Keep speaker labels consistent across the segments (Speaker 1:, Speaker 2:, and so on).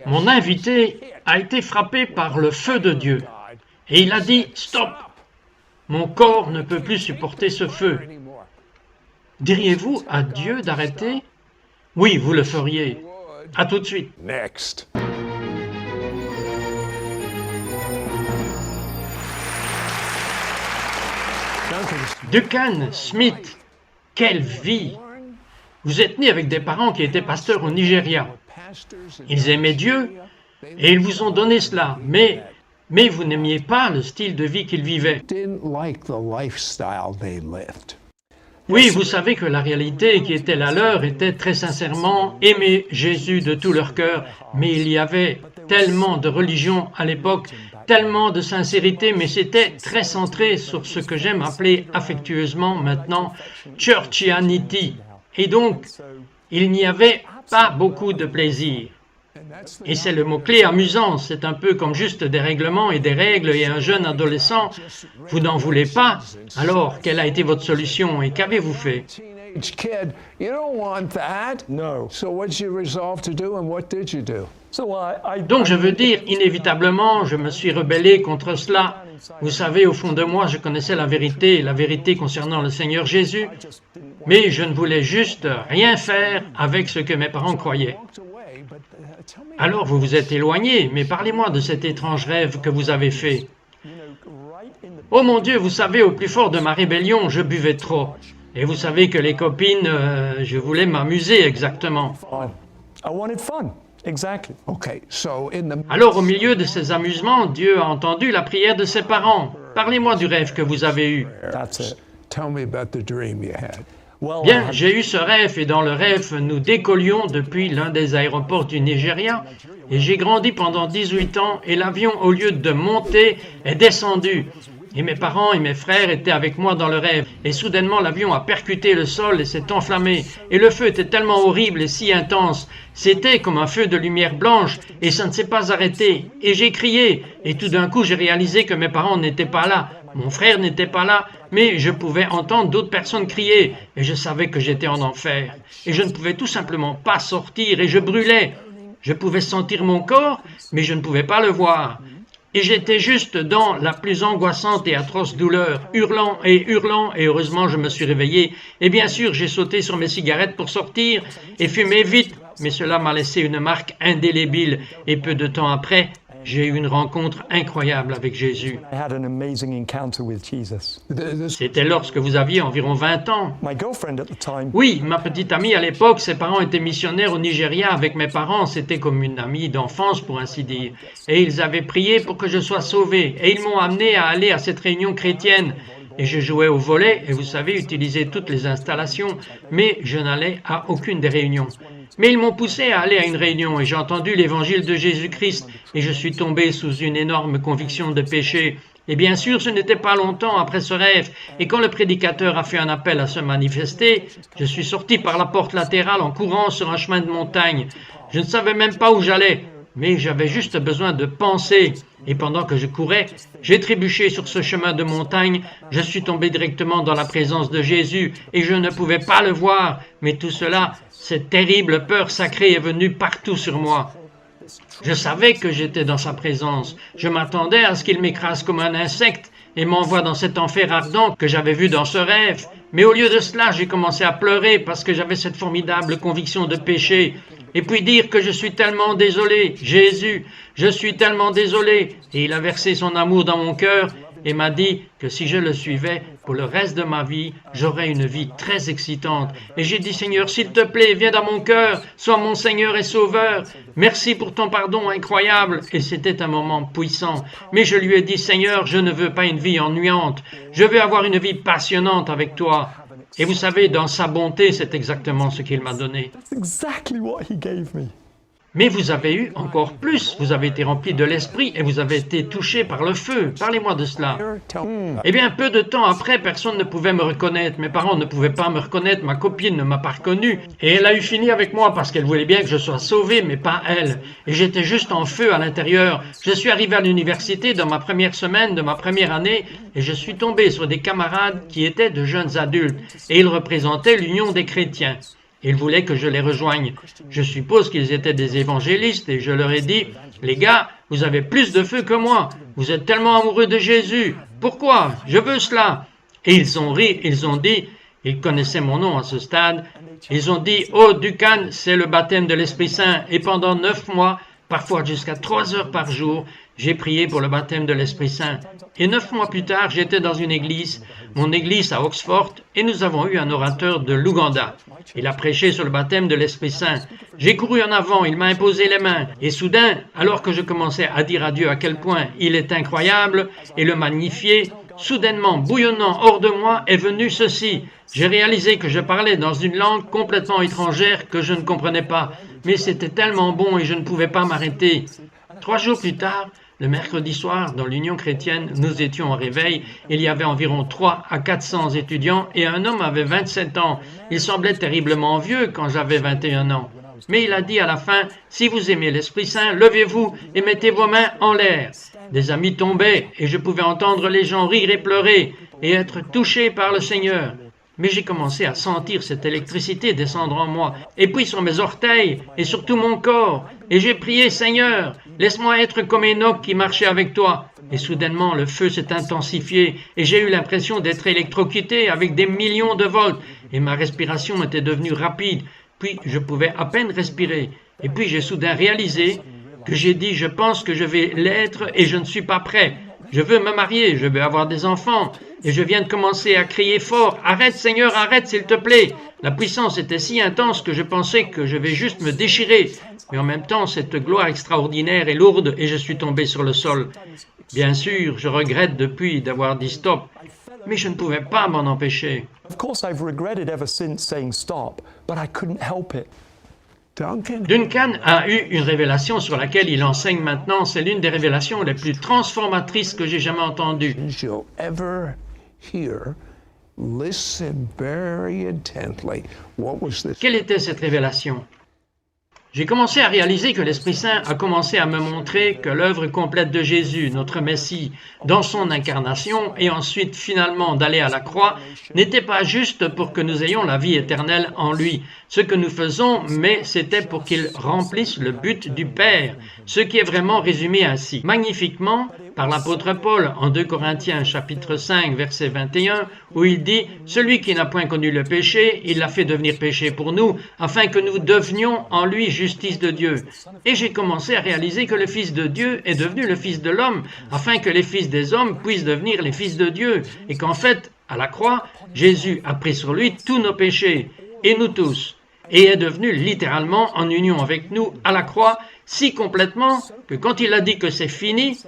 Speaker 1: Mon invité a été frappé par le feu de Dieu. Et il a dit « Stop ! Mon corps ne peut plus supporter ce feu. » Diriez-vous à Dieu d'arrêter? Oui, vous le feriez. À tout de suite.
Speaker 2: Next.
Speaker 1: Duncan Smith, quelle vie! Vous êtes né avec des parents qui étaient pasteurs au Nigeria. Ils aimaient Dieu et ils vous ont donné cela, mais vous n'aimiez pas le style de vie qu'ils vivaient. Oui, vous savez que la réalité qui était la leur était très sincèrement aimer Jésus de tout leur cœur, mais il y avait tellement de religion à l'époque, tellement de sincérité, mais c'était très centré sur ce que j'aime appeler affectueusement maintenant churchianity. Et donc, il n'y avait pas beaucoup de plaisir. Et c'est le mot-clé amusant, c'est un peu comme juste des règlements et des règles et un jeune adolescent. Vous n'en voulez pas? Alors, quelle a été votre solution et qu'avez-vous fait? Donc je veux dire, inévitablement, je me suis rebellé contre cela. Vous savez, au fond de moi, je connaissais la vérité concernant le Seigneur Jésus, mais je ne voulais juste rien faire avec ce que mes parents croyaient. Alors vous vous êtes éloigné, mais parlez-moi de cet étrange rêve que vous avez fait. Oh mon Dieu, vous savez, au plus fort de ma rébellion, je buvais trop. Et vous savez que les copines, je voulais m'amuser exactement. Alors au milieu de ces amusements, Dieu a entendu la prière de ses parents. Parlez-moi du rêve que vous avez eu. Bien, j'ai eu ce rêve et dans le rêve, nous décollions depuis l'un des aéroports du Nigeria et j'ai grandi pendant 18 ans et l'avion, au lieu de monter, est descendu. Et mes parents et mes frères étaient avec moi dans le rêve. Et soudainement, l'avion a percuté le sol et s'est enflammé. Et le feu était tellement horrible et si intense. C'était comme un feu de lumière blanche et ça ne s'est pas arrêté. Et j'ai crié. Et tout d'un coup, j'ai réalisé que mes parents n'étaient pas là. Mon frère n'était pas là, mais je pouvais entendre d'autres personnes crier. Et je savais que j'étais en enfer. Et je ne pouvais tout simplement pas sortir et je brûlais. Je pouvais sentir mon corps, mais je ne pouvais pas le voir. Et j'étais juste dans la plus angoissante et atroce douleur, hurlant, et heureusement je me suis réveillé. Et bien sûr, j'ai sauté sur mes cigarettes pour sortir et fumer vite, mais cela m'a laissé une marque indélébile. Et peu de temps après, j'ai eu une rencontre incroyable avec Jésus. C'était lorsque vous aviez environ 20 ans. Oui, ma petite amie à l'époque, ses parents étaient missionnaires au Nigeria avec mes parents. C'était comme une amie d'enfance, pour ainsi dire. Et ils avaient prié pour que je sois sauvé. Et ils m'ont amené à aller à cette réunion chrétienne. Et je jouais au volley, et vous savez, utiliser toutes les installations, mais je n'allais à aucune des réunions. Mais ils m'ont poussé à aller à une réunion et j'ai entendu l'évangile de Jésus-Christ et je suis tombé sous une énorme conviction de péché. Et bien sûr, ce n'était pas longtemps après ce rêve et quand le prédicateur a fait un appel à se manifester, je suis sorti par la porte latérale en courant sur un chemin de montagne. Je ne savais même pas où j'allais, mais j'avais juste besoin de penser. Et pendant que je courais, j'ai trébuché sur ce chemin de montagne, je suis tombé directement dans la présence de Jésus et je ne pouvais pas le voir, mais tout cela, cette terrible peur sacrée est venue partout sur moi. Je savais que j'étais dans sa présence, je m'attendais à ce qu'il m'écrase comme un insecte et m'envoie dans cet enfer ardent que j'avais vu dans ce rêve. Mais au lieu de cela, j'ai commencé à pleurer parce que j'avais cette formidable conviction de péché. Et puis dire que je suis tellement désolé, Jésus, je suis tellement désolé. Et il a versé son amour dans mon cœur et m'a dit que si je le suivais, pour le reste de ma vie, j'aurais une vie très excitante. Et j'ai dit, Seigneur, s'il te plaît, viens dans mon cœur, sois mon Seigneur et Sauveur. Merci pour ton pardon incroyable. Et c'était un moment puissant. Mais je lui ai dit, Seigneur, je ne veux pas une vie ennuyante. Je veux avoir une vie passionnante avec toi. Et vous savez, dans sa bonté, c'est exactement ce qu'il m'a donné. Mais vous avez eu encore plus, vous avez été rempli de l'esprit et vous avez été touché par le feu. Parlez-moi de cela. Eh bien, peu de temps après, personne ne pouvait me reconnaître. Mes parents ne pouvaient pas me reconnaître, ma copine ne m'a pas reconnu. Et elle a eu fini avec moi parce qu'elle voulait bien que je sois sauvé, mais pas elle. Et j'étais juste en feu à l'intérieur. Je suis arrivé à l'université dans ma première semaine de ma première année et je suis tombé sur des camarades qui étaient de jeunes adultes. Et ils représentaient l'Union des chrétiens. Ils voulaient que je les rejoigne. Je suppose qu'ils étaient des évangélistes et je leur ai dit, « Les gars, vous avez plus de feu que moi. Vous êtes tellement amoureux de Jésus. Pourquoi? Je veux cela. » Et ils ont ri, ils ont dit, ils connaissaient mon nom à ce stade, ils ont dit, « Oh, Duncan, c'est le baptême de l'Esprit Saint. » Et pendant 9 mois, parfois jusqu'à 3 heures par jour, j'ai prié pour le baptême de l'Esprit Saint. Et 9 mois plus tard, j'étais dans une église, mon église à Oxford, et nous avons eu un orateur de l'Ouganda. Il a prêché sur le baptême de l'Esprit Saint. J'ai couru en avant, il m'a imposé les mains. Et soudain, alors que je commençais à dire à Dieu à quel point il est incroyable et le magnifier, soudainement, bouillonnant hors de moi, est venu ceci. J'ai réalisé que je parlais dans une langue complètement étrangère que je ne comprenais pas. Mais c'était tellement bon et je ne pouvais pas m'arrêter. 3 jours plus tard, le mercredi soir, dans l'Union chrétienne, nous étions en réveil. Il y avait environ 300 à 400 étudiants et un homme avait 27 ans. Il semblait terriblement vieux quand j'avais 21 ans. Mais il a dit à la fin, « Si vous aimez l'Esprit Saint, levez-vous et mettez vos mains en l'air. » Des amis tombaient et je pouvais entendre les gens rire et pleurer et être touchés par le Seigneur. Mais j'ai commencé à sentir cette électricité descendre en moi, et puis sur mes orteils, et sur tout mon corps. Et j'ai prié, « Seigneur, laisse-moi être comme Enoch qui marchait avec toi. » Et soudainement, le feu s'est intensifié, et j'ai eu l'impression d'être électrocuté avec des millions de volts, et ma respiration était devenue rapide, puis je pouvais à peine respirer. Et puis j'ai soudain réalisé que j'ai dit, « Je pense que je vais l'être, et je ne suis pas prêt. Je veux me marier, je veux avoir des enfants. » Et je viens de commencer à crier fort, « Arrête Seigneur, arrête s'il te plaît !» La puissance était si intense que je pensais que je vais juste me déchirer. Mais en même temps, cette gloire extraordinaire est lourde et je suis tombé sur le sol. Bien sûr, je regrette depuis d'avoir dit stop, mais je ne pouvais pas m'en empêcher. Duncan a eu une révélation sur laquelle il enseigne maintenant. C'est l'une des révélations les plus transformatrices que j'ai jamais entendues. Quelle était cette révélation? J'ai commencé à réaliser que l'Esprit Saint a commencé à me montrer que l'œuvre complète de Jésus, notre Messie, dans son incarnation et ensuite finalement d'aller à la croix, n'était pas juste pour que nous ayons la vie éternelle en lui, ce que nous faisons, mais c'était pour qu'il remplisse le but du Père, ce qui est vraiment résumé ainsi, magnifiquement, par l'apôtre Paul en 2 Corinthiens chapitre 5 verset 21, où il dit « Celui qui n'a point connu le péché, il l'a fait devenir péché pour nous, afin que nous devenions en lui justice de Dieu. » Et j'ai commencé à réaliser que le Fils de Dieu est devenu le Fils de l'homme, afin que les fils des hommes puissent devenir les fils de Dieu, et qu'en fait, à la croix, Jésus a pris sur lui tous nos péchés, et nous tous, et est devenu littéralement en union avec nous à la croix, si complètement que quand il a dit que c'est fini,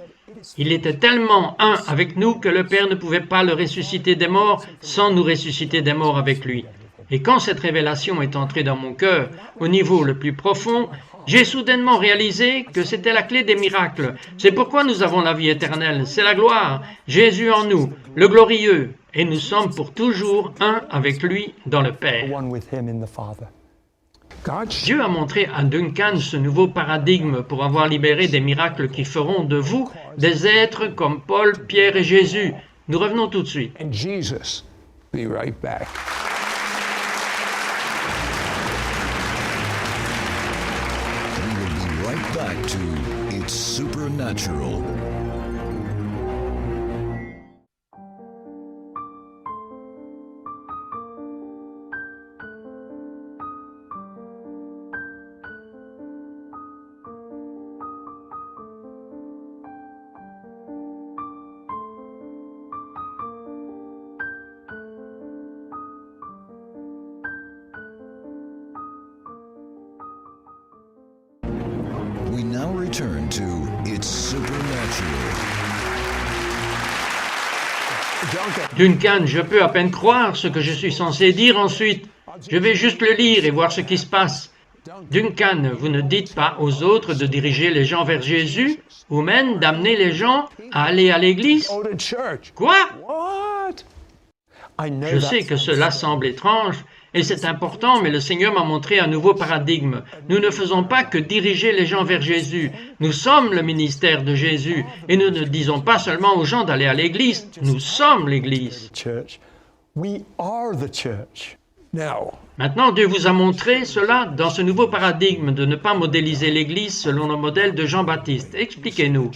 Speaker 1: il était tellement un avec nous que le Père ne pouvait pas le ressusciter des morts sans nous ressusciter des morts avec lui. Et quand cette révélation est entrée dans mon cœur, au niveau le plus profond, j'ai soudainement réalisé que c'était la clé des miracles. C'est pourquoi nous avons la vie éternelle, c'est la gloire, Jésus en nous, le glorieux, et nous sommes pour toujours un avec lui dans le Père. Dieu a montré à Duncan ce nouveau paradigme pour avoir libéré des miracles qui feront de vous des êtres comme Paul, Pierre et Jésus. Nous revenons tout de suite.
Speaker 2: And Jesus, be right back.
Speaker 3: We will be right back to It's Supernatural. We now return to It's Supernatural.
Speaker 1: Duncan, je peux à peine croire ce que je suis censé dire ensuite. Je vais juste le lire et voir ce qui se passe. Duncan, vous ne dites pas aux autres de diriger les gens vers Jésus ou même d'amener les gens à aller à l'église? Quoi? Je sais que cela semble étrange et c'est important, mais le Seigneur m'a montré un nouveau paradigme. Nous ne faisons pas que diriger les gens vers Jésus. Nous sommes le ministère de Jésus et nous ne disons pas seulement aux gens d'aller à l'église. Nous sommes l'église. Maintenant, Dieu vous a montré cela dans ce nouveau paradigme de ne pas modéliser l'Église selon le modèle de Jean-Baptiste. Expliquez-nous.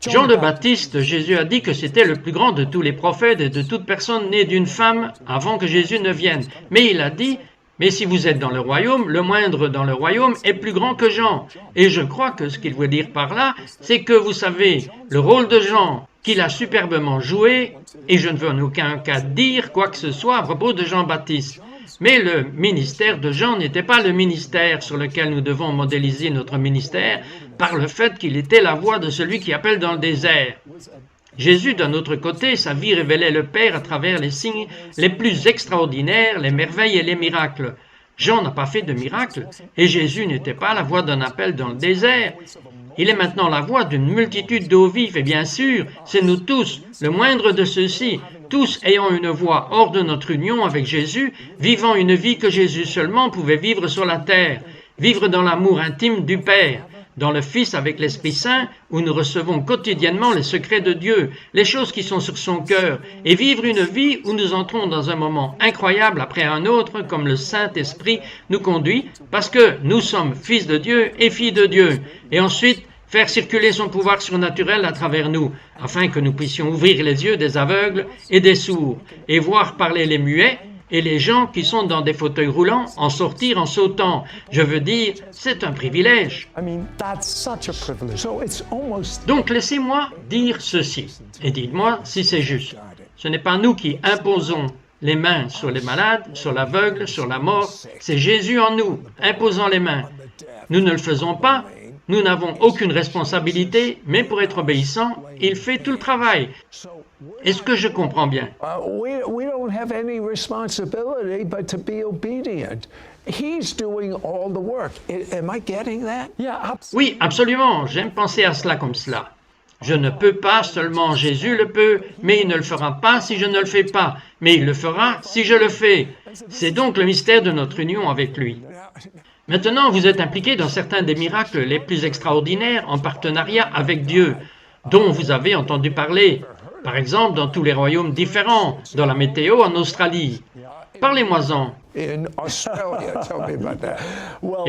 Speaker 1: Jean le Baptiste, Jésus a dit que c'était le plus grand de tous les prophètes et de toute personne née d'une femme avant que Jésus ne vienne. Mais il a dit, mais si vous êtes dans le royaume, le moindre dans le royaume est plus grand que Jean. Et je crois que ce qu'il veut dire par là, c'est que vous savez, le rôle de Jean, qu'il a superbement joué, et je ne veux en aucun cas dire quoi que ce soit à propos de Jean-Baptiste. Mais le ministère de Jean n'était pas le ministère sur lequel nous devons modéliser notre ministère par le fait qu'il était la voix de celui qui appelle dans le désert. Jésus, d'un autre côté, sa vie révélait le Père à travers les signes les plus extraordinaires, les merveilles et les miracles. Jean n'a pas fait de miracles, et Jésus n'était pas la voix d'un appel dans le désert. Il est maintenant la voix d'une multitude d'eau vive, et bien sûr, c'est nous tous, le moindre de ceux-ci, tous ayant une voix hors de notre union avec Jésus, vivant une vie que Jésus seulement pouvait vivre sur la terre, vivre dans l'amour intime du Père, dans le Fils avec l'Esprit Saint, où nous recevons quotidiennement les secrets de Dieu, les choses qui sont sur son cœur, et vivre une vie où nous entrons dans un moment incroyable après un autre, comme le Saint-Esprit nous conduit, parce que nous sommes fils de Dieu et filles de Dieu, et ensuite faire circuler son pouvoir surnaturel à travers nous, afin que nous puissions ouvrir les yeux des aveugles et des sourds, et voir parler les muets, et les gens qui sont dans des fauteuils roulants en sortir en sautant. Je veux dire, c'est un privilège. Donc laissez-moi dire ceci, et dites-moi si c'est juste. Ce n'est pas nous qui imposons les mains sur les malades, sur l'aveugle, sur la mort, c'est Jésus en nous, imposant les mains. Nous ne le faisons pas, nous n'avons aucune responsabilité, mais pour être obéissant, il fait tout le travail. Est-ce que je comprends bien?
Speaker 2: We don't have any responsibility but to be obedient. He's doing all the work. Am I getting that?
Speaker 1: Oui, absolument. J'aime penser à cela comme cela. Je ne peux pas, seulement Jésus le peut, mais il ne le fera pas si je ne le fais pas, mais il le fera si je le fais. C'est donc le mystère de notre union avec lui. Maintenant, vous êtes impliqué dans certains des miracles les plus extraordinaires en partenariat avec Dieu, dont vous avez entendu parler. Par exemple, dans tous les royaumes différents, dans la météo en Australie. Parlez-moi-en. Eh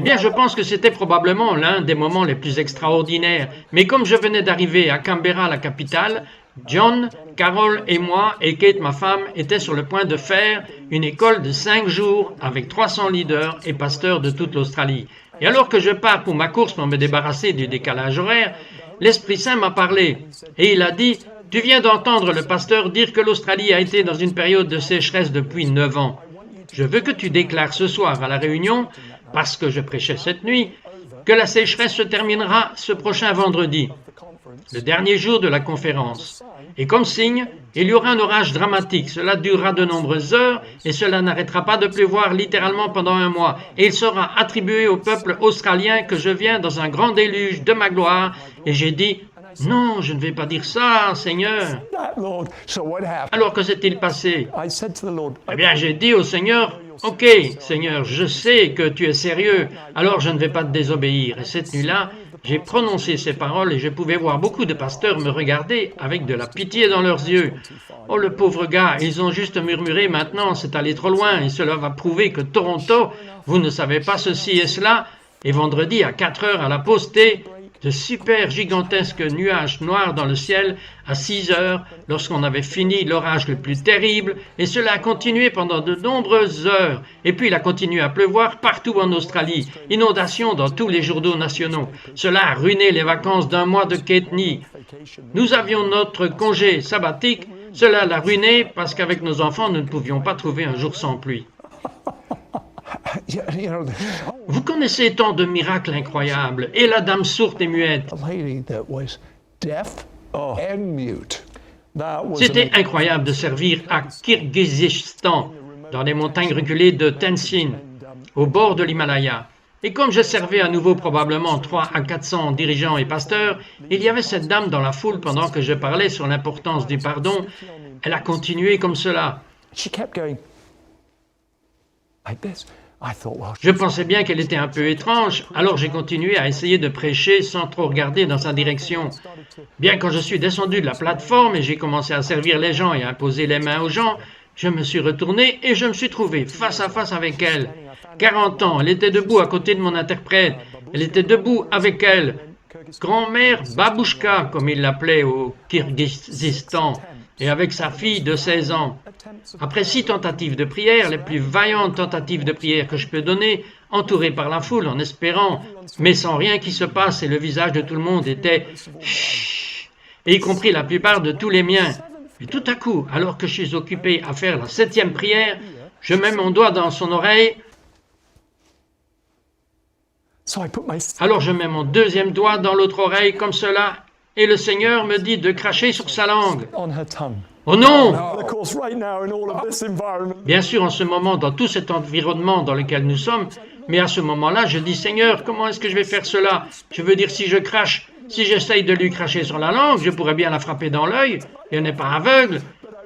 Speaker 1: bien, je pense que c'était probablement l'un des moments les plus extraordinaires. Mais comme je venais d'arriver à Canberra, la capitale, John, Carol et moi, et Kate, ma femme, étaient sur le point de faire une école de 5 jours avec 300 leaders et pasteurs de toute l'Australie. Et alors que je pars pour ma course pour me débarrasser du décalage horaire, l'Esprit Saint m'a parlé et il a dit « Tu viens d'entendre le pasteur dire que l'Australie a été dans une période de sécheresse depuis 9 ans. Je veux que tu déclares ce soir à la réunion, parce que je prêchais cette nuit, que la sécheresse se terminera ce prochain vendredi, le dernier jour de la conférence. Et comme signe, il y aura un orage dramatique. Cela durera de nombreuses heures et cela n'arrêtera pas de pleuvoir littéralement pendant 1 mois. Et il sera attribué au peuple australien que je viens dans un grand déluge de ma gloire. Et j'ai dit, non, je ne vais pas dire ça, Seigneur. Alors que s'est-il passé? Eh bien, j'ai dit au Seigneur, ok, Seigneur, je sais que tu es sérieux, alors je ne vais pas te désobéir. Et cette nuit-là, j'ai prononcé ces paroles et je pouvais voir beaucoup de pasteurs me regarder avec de la pitié dans leurs yeux. Oh, le pauvre gars, ils ont juste murmuré, maintenant c'est allé trop loin et cela va prouver que Toronto, vous ne savez pas ceci et cela. Et vendredi à 4 heures à la pause thé, de super gigantesques nuages noirs dans le ciel à 6 heures lorsqu'on avait fini l'orage le plus terrible et cela a continué pendant de nombreuses heures et puis il a continué à pleuvoir partout en Australie, inondations dans tous les journaux nationaux. Cela a ruiné les vacances d'1 mois de Katni. Nous avions notre congé sabbatique, cela l'a ruiné parce qu'avec nos enfants nous ne pouvions pas trouver un jour sans pluie. Vous connaissez tant de miracles incroyables, et la dame sourde et muette. C'était incroyable de servir à Kirghizistan, dans les montagnes reculées de Tenzin, au bord de l'Himalaya. Et comme je servais à nouveau probablement 300 à 400 dirigeants et pasteurs, il y avait cette dame dans la foule pendant que je parlais sur l'importance du pardon. Elle a continué comme cela. Je pensais bien qu'elle était un peu étrange, alors j'ai continué à essayer de prêcher sans trop regarder dans sa direction. Bien quand je suis descendu de la plateforme et j'ai commencé à servir les gens et à imposer les mains aux gens, je me suis retourné et je me suis trouvé face à face avec elle. 40 ans, elle était debout à côté de mon interprète. Elle était debout avec elle. Grand-mère Babouchka, comme il l'appelait au Kirghizistan, et avec sa fille de 16 ans. Après 6 tentatives de prière, les plus vaillantes tentatives de prière que je peux donner, entouré par la foule en espérant, mais sans rien qui se passe, et le visage de tout le monde était chut, et y compris la plupart de tous les miens. Et tout à coup, alors que je suis occupé à faire la 7e prière, je mets mon doigt dans son oreille. Alors je mets mon 2e doigt dans l'autre oreille comme cela, et le Seigneur me dit de cracher sur sa langue. Oh non! Bien sûr, en ce moment, dans tout cet environnement dans lequel nous sommes, mais à ce moment-là, je dis, Seigneur, comment est-ce que je vais faire cela? Je veux dire, si je crache, si j'essaye de lui cracher sur la langue, je pourrais bien la frapper dans l'œil, et elle n'est pas aveugle.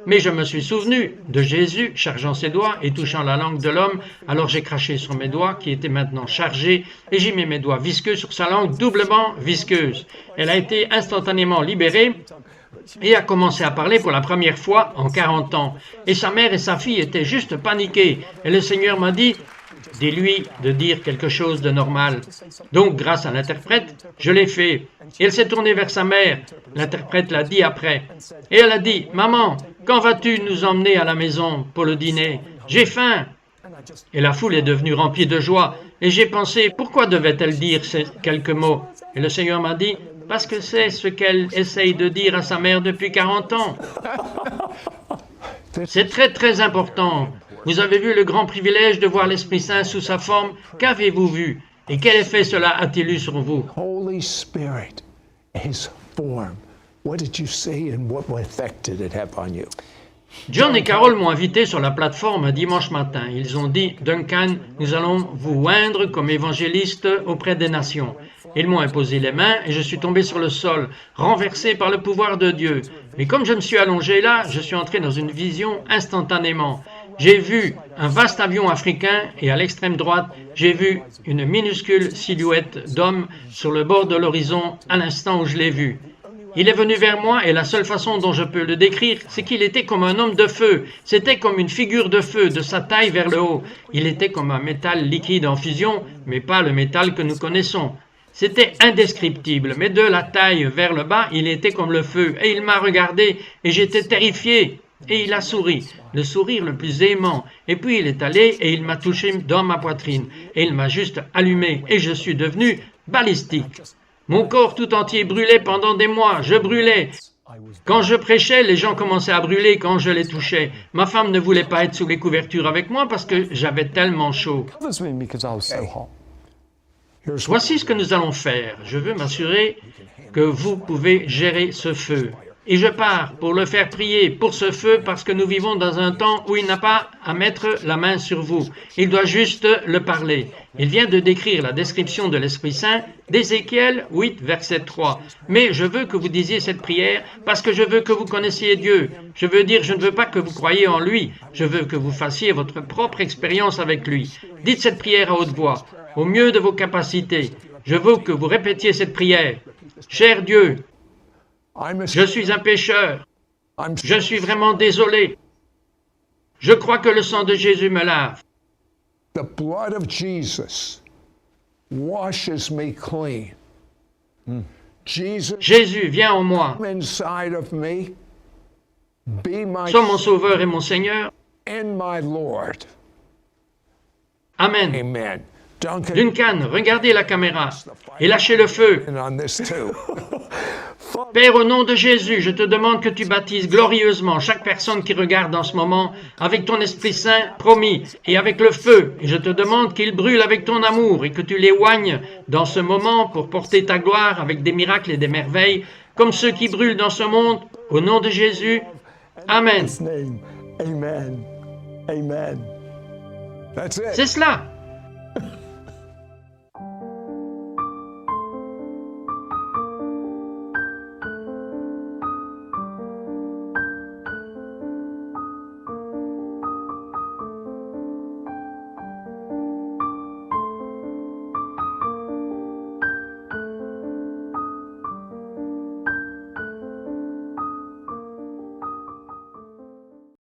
Speaker 1: Mais je me suis souvenu de Jésus chargeant ses doigts et touchant la langue de l'homme, alors j'ai craché sur mes doigts qui étaient maintenant chargés et j'ai mis mes doigts visqueux sur sa langue doublement visqueuse. Elle a été instantanément libérée et a commencé à parler pour la première fois en 40 ans. Et sa mère et sa fille étaient juste paniquées. Et le Seigneur m'a dit, dis-lui de dire quelque chose de normal. Donc, grâce à l'interprète, je l'ai fait. Et elle s'est tournée vers sa mère. L'interprète l'a dit après. Et elle a dit, maman, quand vas-tu nous emmener à la maison pour le dîner? J'ai faim. Et la foule est devenue remplie de joie. Et j'ai pensé, pourquoi devait-elle dire ces quelques mots? Et le Seigneur m'a dit, parce que c'est ce qu'elle essaye de dire à sa mère depuis 40 ans. C'est très très important. Vous avez vu le grand privilège de voir l'Esprit Saint sous sa forme. Qu'avez-vous vu? Et quel effet cela a-t-il eu sur vous?
Speaker 2: Holy Spirit, His form. What did you see and what effect did it have on you?
Speaker 1: John et Carol m'ont invité sur la plateforme un dimanche matin. Ils ont dit, Duncan, nous allons vous oindre comme évangéliste auprès des nations. Ils m'ont imposé les mains et je suis tombé sur le sol, renversé par le pouvoir de Dieu. Mais comme je me suis allongé là, je suis entré dans une vision instantanément. J'ai vu un vaste avion africain et à l'extrême droite, j'ai vu une minuscule silhouette d'homme sur le bord de l'horizon à l'instant où je l'ai vu. Il est venu vers moi et la seule façon dont je peux le décrire, c'est qu'il était comme un homme de feu. C'était comme une figure de feu, de sa taille vers le haut. Il était comme un métal liquide en fusion, mais pas le métal que nous connaissons. C'était indescriptible, mais de la taille vers le bas, il était comme le feu. Et il m'a regardé et j'étais terrifié. Et il a souri, le sourire le plus aimant. Et puis il est allé et il m'a touché dans ma poitrine. Et il m'a juste allumé et je suis devenu balistique. Mon corps tout entier brûlait pendant des mois, je brûlais. Quand je prêchais, les gens commençaient à brûler quand je les touchais. Ma femme ne voulait pas être sous les couvertures avec moi parce que j'avais tellement chaud. Voici ce que nous allons faire. Je veux m'assurer que vous pouvez gérer ce feu. Et je pars pour le faire prier pour ce feu parce que nous vivons dans un temps où il n'a pas à mettre la main sur vous. Il doit juste le parler. Il vient de décrire la description de l'Esprit Saint d'Ézéchiel 8, verset 3. Mais je veux que vous disiez cette prière parce que je veux que vous connaissiez Dieu. Je veux dire, je ne veux pas que vous croyiez en lui. Je veux que vous fassiez votre propre expérience avec lui. Dites cette prière à haute voix, au mieux de vos capacités. Je veux que vous répétiez cette prière. Cher Dieu, je suis un pécheur. Je suis vraiment désolé. Je crois que le sang de Jésus me lave.
Speaker 2: The blood of Jesus washes me clean. Jesus,
Speaker 1: Jésus, viens en moi.
Speaker 2: inside of me, be my
Speaker 1: Sois mon sauveur et mon Seigneur.
Speaker 2: and my Lord.
Speaker 1: Amen.
Speaker 2: Amen.
Speaker 1: Duncan, regardez la caméra et lâchez le feu.
Speaker 2: On this too.
Speaker 1: Père, au nom de Jésus, je te demande que tu baptises glorieusement chaque personne qui regarde en ce moment avec ton Esprit Saint promis et avec le feu. Et je te demande qu'il brûle avec ton amour et que tu les oignes dans ce moment pour porter ta gloire avec des miracles et des merveilles comme ceux qui brûlent dans ce monde. Au nom de Jésus, Amen.
Speaker 2: Amen. Amen.
Speaker 1: C'est cela.